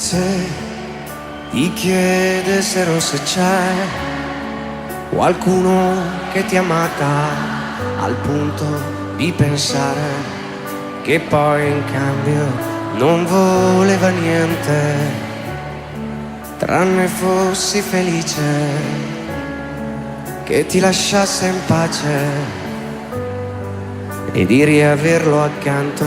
Se ti chiedessero se c'è qualcuno che ti ha amata al punto di pensare che poi in cambio non voleva niente, tranne fossi felice che ti lasciasse in pace e di riaverlo accanto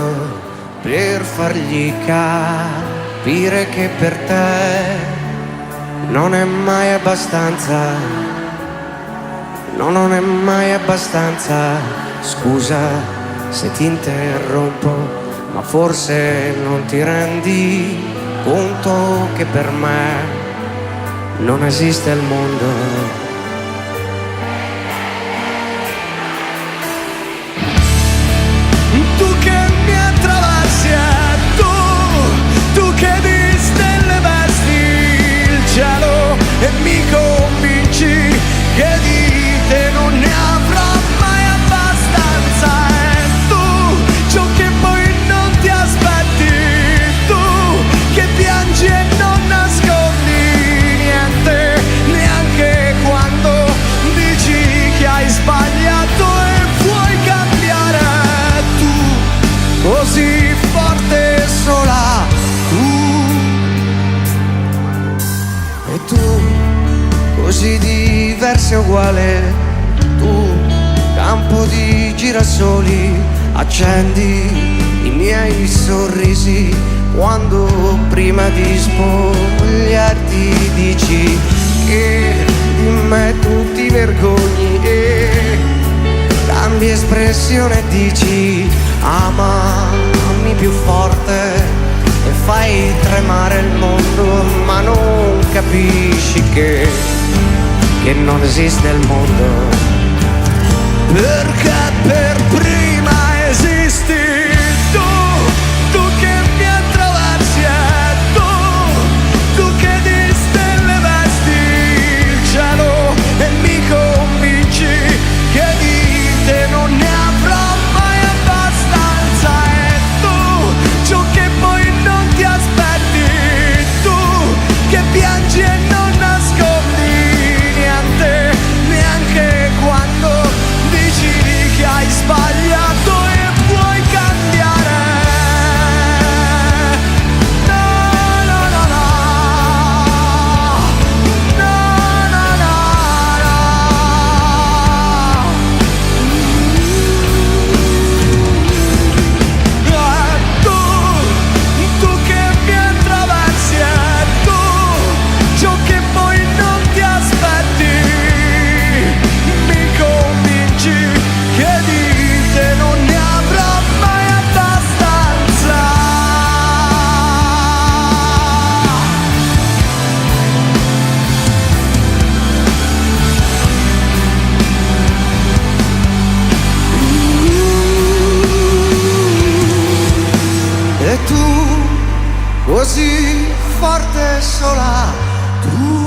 per fargli capire che per te non è mai abbastanza, no, non è mai abbastanza. Scusa se ti interrompo, ma forse non ti rendi conto che per me non esiste il mondo. Tu che mi attraversi e tu che di stelle vesti il cielo e mi convinci che di te non ne avrò mai abbastanza. E tu, ciò che poi non ti aspetti, tu che piangi e non nascondi niente, neanche quando dici che hai sbagliato e vuoi cambiare. Tu, così forte e sola, E tu, così diversa e uguale, tu, campo di girasoli, accendi i miei sorrisi quando prima di spogliarti dici che di me tu ti vergogni e cambi espressione e dici amami più forte e fai tremare il mondo, ma non capisci che non esiste il mondo, perché per prima esisti tu che mi attraversi e tu che di stelle vesti il cielo e mi convinci che di te non ne avrò mai abbastanza. E tu, ciò che poi non ti aspetti, tu che piangi e non nascondi niente, neanche quando dici che hai sbagliato e vuoi cambiare. No, no, no, no, no, no, no, tu che mi attraversi e ciò che poi non ti aspetti, mi convinci che di te non ne avrò mai abbastanza. e tu, così forte e sola, tu.